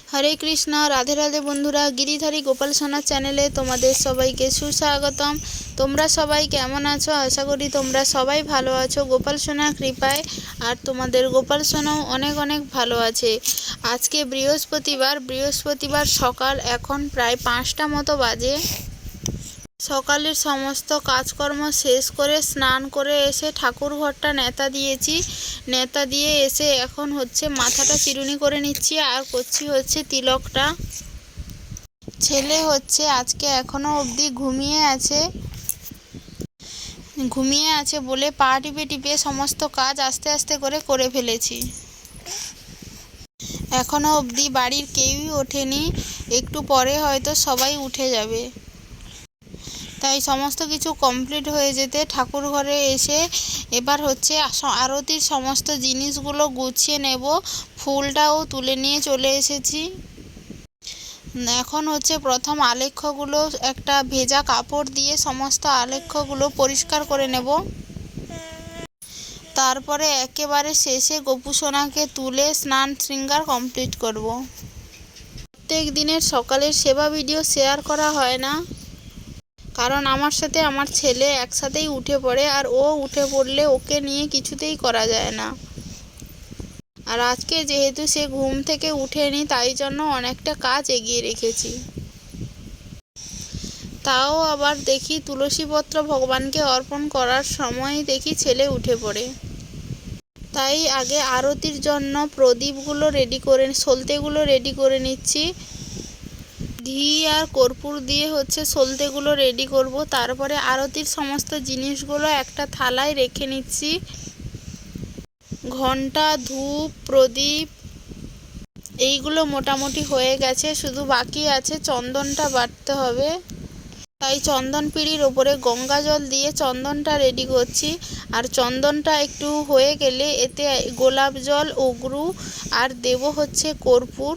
হরে কৃষ্ণ, রাধে রাধে বন্ধুরা। গিরিধারী গোপাল সোনার চ্যানেলে তোমাদের সবাইকে সুস্বাগতম। তোমরা সবাই কেমন আছো? আশা করি তোমরা সবাই ভালো আছো গোপাল সোনার কৃপায়। আর তোমাদের গোপাল সোনাও অনেক অনেক ভালো আছে। আজকে বৃহস্পতিবার সকাল এখন প্রায় 5টা মতো বাজে। সকালের সমস্ত কাজকর্ম শেষ করে স্নান করে এসে ঠাকুর ঘরটা নেতা দিয়েছি। নেতা দিয়ে এসে এখন হচ্ছে মাথাটা চিরুনি করে নিচ্ছি আর করছি হচ্ছে তিলকটা। ছেলে হচ্ছে আজকে এখনো অবধি ঘুমিয়ে আছে বলে পা টিপে টিপে সমস্ত কাজ আস্তে আস্তে করে ফেলেছি। এখনো অবধি বাড়ির কেউই ওঠেনি, একটু পরে হয়তো সবাই উঠে যাবে। তাই সমস্ত কিছু কমপ্লিট হয়ে যেতে ঠাকুর ঘরে এসে এবার হচ্ছে আরতির সমস্ত জিনিসগুলো গুছিয়ে নেব। ফুলটাও তুলে নিয়ে চলে এসেছি। এখন হচ্ছে প্রথম আলেখ্যগুলো একটা ভেজা কাপড় দিয়ে সমস্ত আলেখ্যগুলো পরিষ্কার করে নেব। তারপরে একেবারে শেষে গোপু সোনাকে তুলে স্নান শৃঙ্গার কমপ্লিট করব। প্রত্যেক দিনের সকালের সেবা ভিডিও শেয়ার করা হয় না, কারণ আমার সাথে আমার ছেলে একসাথেই উঠে পড়ে, আর ও উঠে পড়লে ওকে নিয়ে কিছুতেই করা যায় না। আর আজকে যেহেতু সে ঘুম থেকে উঠেনি, তাই জন্য অনেকটা কাজ এগিয়ে রেখেছি। তাও আবার দেখি তুলসীপত্র ভগবানকে অর্পণ করার সময় দেখি ছেলে উঠে পড়ে। তাই আগে আরতির জন্য প্রদীপগুলো সলতেগুলো রেডি করে নিচ্ছি। ঘি আর কর্পূর দিয়ে হচ্ছে সলতেগুলো রেডি করব। তারপরে আরতির সমস্ত জিনিসগুলো একটা থালায় রেখে নিচ্ছি। ঘণ্টা, ধূপ, প্রদীপ এইগুলো মোটামুটি হয়ে গেছে, শুধু বাকি আছে চন্দনটা বাটতে হবে। তাই চন্দন পিঁড়ির ওপরে গঙ্গা জল দিয়ে চন্দনটা রেডি করছি। আর চন্দনটা একটু হয়ে গেলে এতে গোলাপ জল, অগ্রু আর দেব হচ্ছে কর্পূর।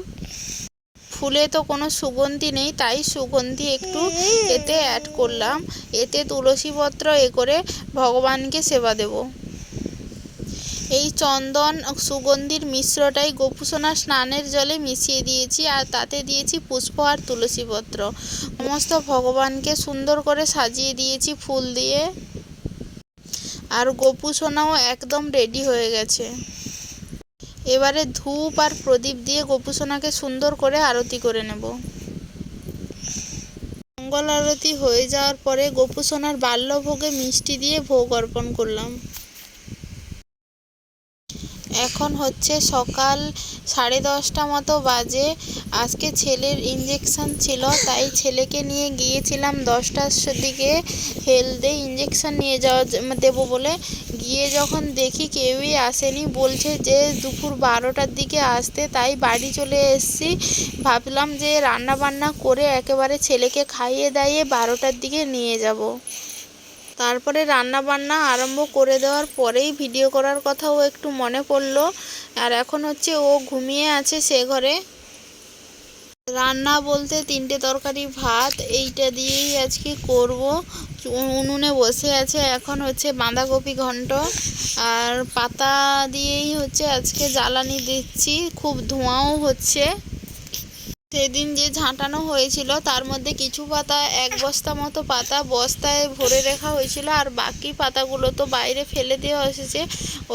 ফুলে তো কোনো সুগন্ধি নেই, তাই সুগন্ধি একটু এতে অ্যাড করলাম। এতে তুলসীপত্র করে ভগবানকে সেবা দেব। এই চন্দন সুগন্ধির মিশ্রটাই গোপুসোনা স্নানের জলে মিশিয়ে দিয়েছি, আর তাতে দিয়েছি পুষ্প আর তুলসীপত্র। সমস্ত ভগবানকে সুন্দর করে সাজিয়ে দিয়েছি ফুল দিয়ে। আর গোপুসোনাও একদম রেডি হয়ে গেছে। এবারে ধূপ আর প্রদীপ দিয়ে গোপুসোনাকে সুন্দর করে আরতি করে নেব। মঙ্গল আরতি হয়ে যাওয়ার পরে গোপুসোনার বাল্যভোগে মিষ্টি দিয়ে ভোগ অর্পণ করলাম। এখন হচ্ছে সকাল 10:30 মতো বাজে। আজকে ছেলের ইঞ্জেকশন ছিল, তাই ছেলেকে নিয়ে গিয়েছিলাম 10টার দিকে হেলথে ইঞ্জেকশন নিয়ে দেবো বলে। গিয়ে যখন দেখি কেউই আসেনি, বলছে যে দুপুর 12টার দিকে আসতে, তাই বাড়ি চলে এসেছি। ভাবলাম যে রান্না বান্না করে একেবারে ছেলেকে খাইয়ে দাইয়ে 12টার দিকে নিয়ে যাব। তারপরে রান্না বান্না আরম্ভ করে দেওয়ার পরেই ভিডিও করার কথাও একটু মনে পড়লো। আর এখন হচ্ছে ও ঘুমিয়ে আছে সে ঘরে। রান্না বলতে 3টে তরকারি, ভাত, এইটা দিয়েই আজকে করব। উনুনে বসে আছে এখন হচ্ছে বাঁধাকপি ঘন্ট, আর পাতা দিয়েই হচ্ছে আজকে জ্বালানি দিচ্ছি। খুব ধোঁয়াও হচ্ছে। সেদিন যে ঝাঁটানো হয়েছিল তার মধ্যে কিছু পাতা, 1 বস্তা মতো পাতা বস্তায় ভরে রাখা হয়েছিল, আর বাকি পাতাগুলো তো বাইরে ফেলে দেওয়া এসেছে।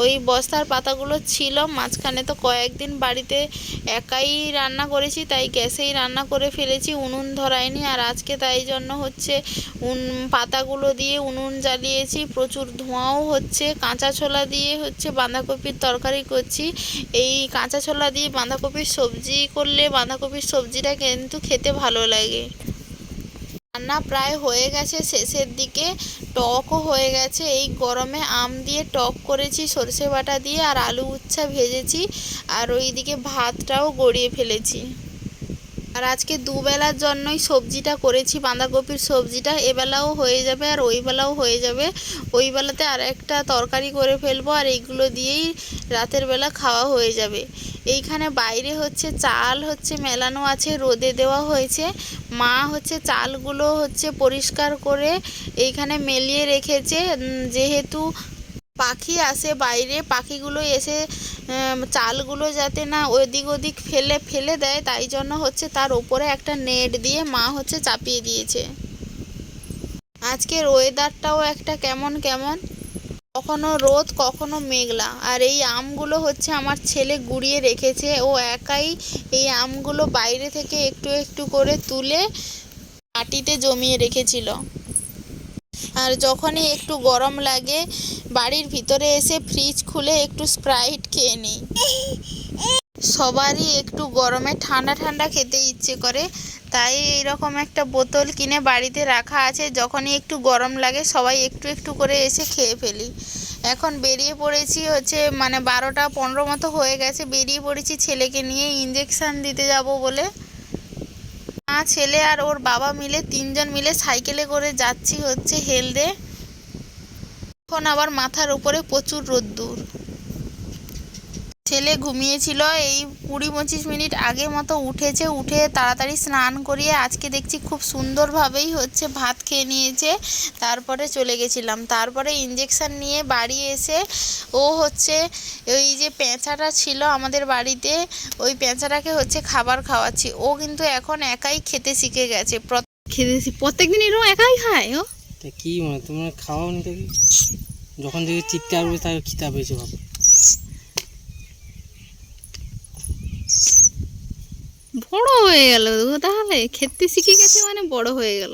ওই বস্তার পাতাগুলো ছিল। মাঝখানে তো কয়েকদিন বাড়িতে একাই রান্না করেছি, তাই গ্যাসেই রান্না করে ফেলেছি, উনুন ধরায়নি। আর আজকে তাই জন্য হচ্ছে পাতাগুলো দিয়ে উনুন জ্বালিয়েছি। প্রচুর ধোঁয়াও হচ্ছে। কাঁচা ছোলা দিয়ে হচ্ছে বাঁধাকপির তরকারি করছি। এই কাঁচা ছোলা দিয়ে বাঁধাকপির সবজি করলে বাঁধাকপির সবজিটা কিন্তু খেতে ভালো লাগে। রান্না প্রায় হয়ে গেছে, শেষের দিকে। টকও হয়ে গেছে। এই গরমে আম দিয়ে টক করেছি সরষে বাটা দিয়ে, আর আলু উচ্ছা ভেজেছি, আর ওইদিকে ভাতটাও গড়িয়ে ফেলেছি। আর আজকে দুবেলার জন্যই সবজিটা করেছি, বাঁধাকপির সবজিটা। এবেলাও হয়ে যাবে আর ওই বেলাও হয়ে যাবে। ওই বেলাতে আর একটা তরকারি করে ফেলবো, আর এইগুলো দিয়েই রাতের বেলা খাওয়া হয়ে যাবে। এইখানে বাইরে হচ্ছে চাল হচ্ছে মেলানো আছে, রোদে দেওয়া হয়েছে। মা হচ্ছে চালগুলো হচ্ছে পরিষ্কার করে এইখানে মেলিয়ে রেখেছে। যেহেতু পাখি আসে বাইরে, পাখিগুলো এসে চালগুলো যাতে না ওদিক ওদিক ফেলে ফেলে দেয়, তাই জন্য হচ্ছে তার ওপরে একটা নেট দিয়ে মা হচ্ছে চাপিয়ে দিয়েছে। আজকের ওয়েদারটাও একটা কেমন কেমন, কখনো রোদ কখনো মেঘলা। আর এই আমগুলো হচ্ছে আমার ছেলে গুঁড়িয়ে রেখেছে, ও একাই এই আমগুলো বাইরে থেকে একটু একটু করে তুলে মাটিতে জমিয়ে রেখেছিল। আর যখনই একটু গরম লাগে বাড়ির ভিতরে এসে ফ্রিজ খুলে একটু স্প্রাইট খেয়ে নিই। সবারই একটু গরমে ঠান্ডা ঠান্ডা খেতে ইচ্ছে করে, তাই এইরকম একটা বোতল কিনে বাড়িতে রাখা আছে, যখনই একটু গরম লাগে সবাই একটু একটু করে এসে খেয়ে ফেলি। এখন বেরিয়ে পড়েছি হচ্ছে 12টা 15 মতো হয়ে গেছে, বেরিয়ে পড়েছি ছেলেকে নিয়ে ইঞ্জেকশান দিতে যাব বলে। মা, ছেলে আর ওর বাবা মিলে 3জন মিলে সাইকেলে করে যাচ্ছি হচ্ছে হেলদে। এখন আবার মাথার উপরে প্রচুর রোদ্দুর। ছেলে ঘুমিয়েছিল, এই 20-25 মিনিট আগে মতো উঠেছে, উঠে তাড়াতাড়ি স্নান করিয়ে আজকে দেখছি খুব সুন্দরভাবেই হচ্ছে ভাত খেয়ে নিয়েছে। তারপরে চলে গেছিলাম, তারপরে ইঞ্জেকশান নিয়ে বাড়ি এসে ও হচ্ছে ওই যে পেঁচাটা ছিল আমাদের বাড়িতে, ওই পেঁচাটাকে হচ্ছে খাবার খাওয়াচ্ছি। ও কিন্তু এখন একাই খেতে শিখে গেছে। প্রত্যেকদিন এরকম একাই খায় ও। কি মানে তোমরা খাওয়াও নি তাকে? যখন দেখি চিৎকার করবে তাকে খিদা পেয়েছে বাবা। বড় হয়ে গেল তাহলে, খেতে শিখে গেছে মানে বড় হয়ে গেল।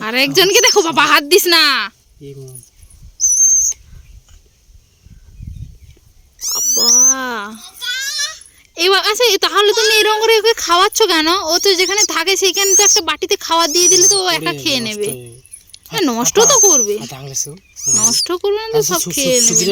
আর একজনকে দেখো, বাবা হাত দিস না। এবার আচ্ছা, তাহলে তুমি এরকম করে ওকে খাওয়াচ্ছ কেন? ও তো যেখানে থাকে সেইখানে তো একটা বাটিতে খাবার দিয়ে দিলে তো ও একা খেয়ে নেবে। হ্যাঁ, নষ্ট তো করবে, নষ্ট করবে না তো সব খেয়ে নেবে।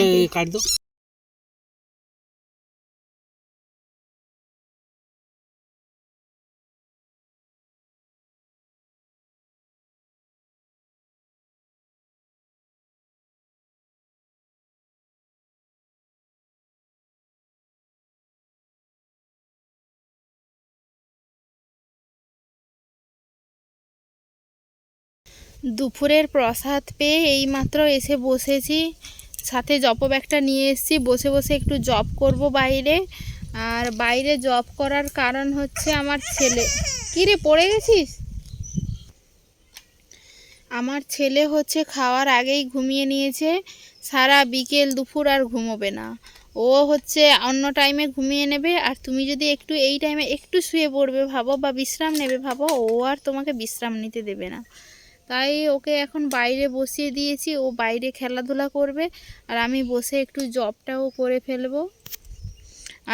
দুপুরের প্রসাদ পেয়ে এইমাত্র এসে বসেছি, সাথে জব ব্যাগটা নিয়ে এসেছি। বসে বসে একটু জব করব বাইরে। আর বাইরে জব করার কারণ হচ্ছে আমার ছেলে। কী রে, পড়ে গেছিস? আমার ছেলে হচ্ছে খাওয়ার আগেই ঘুমিয়ে নিয়েছে, সারা বিকেল দুপুর আর ঘুমোবে না। ও হচ্ছে অন্য টাইমে ঘুমিয়ে নেবে, আর তুমি যদি একটু এই টাইমে একটু শুয়ে পড়বে ভাবো, বা বিশ্রাম নেবে ভাবো, ও আর তোমাকে বিশ্রাম নিতে দেবে না। তাই ওকে এখন বাইরে বসিয়ে দিয়েছি, ও বাইরে খেলাধুলা করবে, আর আমি বসে একটু জবটাও করে ফেলবো।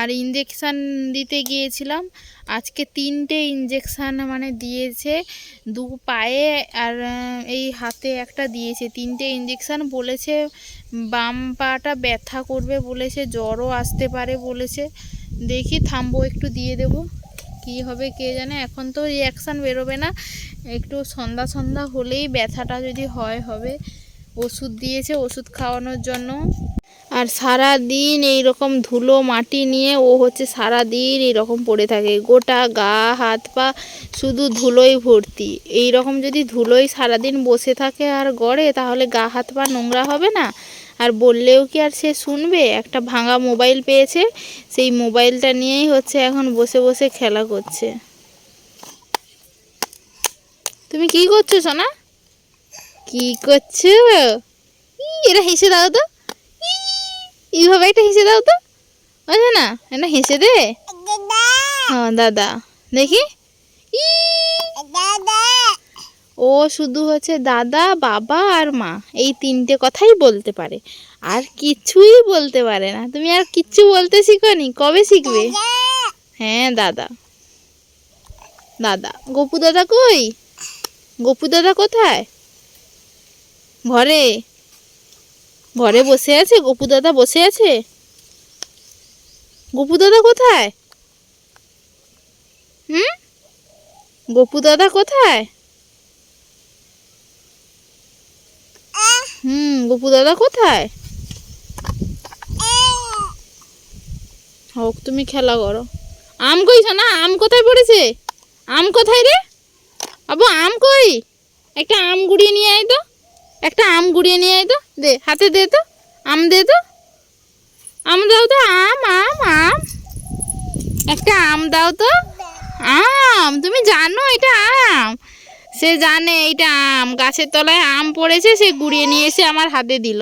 আর ইঞ্জেকশান দিতে গিয়েছিলাম, আজকে 3টে ইঞ্জেকশান দিয়েছে, 2 পায়ে আর এই হাতে একটা দিয়েছে। 3টে ইঞ্জেকশান বলেছে, বাম পাটা ব্যথা করবে বলেছে, জ্বরও আসতে পারে বলেছে। দেখি থামবো, একটু দিয়ে দেব, কি হবে কে জানে। এখন তো রিয়াকশান বেরোবে না, একটু সন্ধ্যা সন্ধ্যা হলেই ব্যথাটা যদি হবে। ওষুধ দিয়েছে, ওষুধ খাওয়ানোর জন্য। আর সারা দিন এইরকম ধুলো মাটি নিয়ে ও হচ্ছে সারা দিন এইরকম পড়ে থাকে, গোটা গা হাত পা শুধু ধুলোই ভর্তি। এই রকম যদি ধুলোই সারাদিন বসে থাকে আর গড়ে, তাহলে গা হাত পা নোংরা হবে না? আর বললেও কি আর সে শুনবে? একটা ভাঙা মোবাইল পেয়েছে, সেই মোবাইলটা নিয়েই হচ্ছে এখন বসে বসে খেলা করছে। তুমি কি করছো সোনা? কি করছো? এরা হেসে দাও তো, এইভাবে একটা হেসে দাও তো, বুঝলে না? এটা হেসে দে। হ্যাঁ দাদা, দেখি। ও শুধু হচ্ছে দাদা, বাবা আর মা, এই 3টে কথাই বলতে পারে, আর কিছুই বলতে পারে না। তুমি আর কিচ্ছু বলতে শিখোনি? কবে শিখবে? হ্যাঁ দাদা দাদা। গপু দাদা কই? গপু দাদা কোথায়? ঘরে? ঘরে বসে আছে? গপু দাদা বসে আছে? গপু দাদা কোথায়? গপু দাদা কোথায়? গপু দাদা কোথায়? হোক, তুমি খেলা করো। আম কই সোনা? আম কোথায় পড়েছে? আম কোথায় রে? আবু আম কই? একটা আম গুড়িয়ে নিয়ে আয় তো, একটা আম গুড়িয়ে নিয়ে আয় তো, দে হাতে, দে তো। আম দে তো, আম দাও তো, আম আম আম, একটা আম দাও তো। আম, তুমি জানো এটা আম? সে জানে এইটা আম, গাছের তলায় আম পড়েছে, সে কুড়িয়ে নিয়ে এসে আমার হাতে দিল।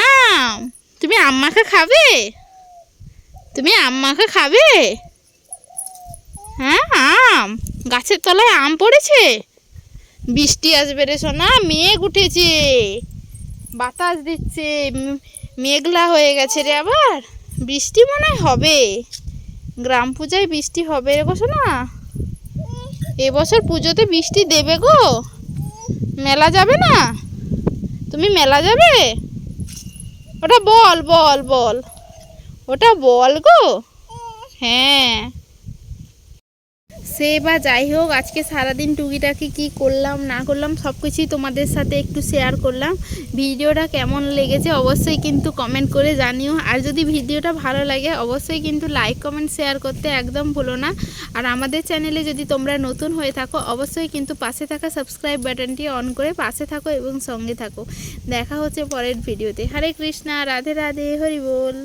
আম, তুমি আম মাখা খাবে? তুমি আম মাখা খাবে? হ্যাঁ, আম, গাছের তলায় আম পড়েছে। বৃষ্টি আসবে রে সোনা, মেঘ উঠেছে, বাতাস দিচ্ছে, মেঘলা হয়ে গেছে রে, আবার বৃষ্টি মনে হয় হবে। গ্রাম পূজায় বৃষ্টি হবে রে গো সোনা, এবছর পুজোতে বৃষ্টি দেবে গো। মেলা যাবে না? তুমি মেলা যাবে? ওটা বল বল বল, ওটা বল গো। হ্যাঁ, সে বা যাই হোক, আজকে সারাদিন টুকিটাকি কি করলাম না করলাম সব কিছুই তোমাদের সাথে একটু শেয়ার করলাম। ভিডিওটা কেমন লেগেছে অবশ্যই কিন্তু কমেন্ট করে জানিও। আর যদি ভিডিওটা ভালো লাগে অবশ্যই কিন্তু লাইক কমেন্ট শেয়ার করতে একদম ভুলো না। আর আমাদের চ্যানেলে যদি তোমরা নতুন হয়ে থাকো অবশ্যই কিন্তু পাশে থাকা সাবস্ক্রাইব বাটনটি অন করে পাশে থাকো এবং সঙ্গে থাকো। দেখা হচ্ছে পরের ভিডিওতে। হরে কৃষ্ণা, রাধে রাধে, হরি বল।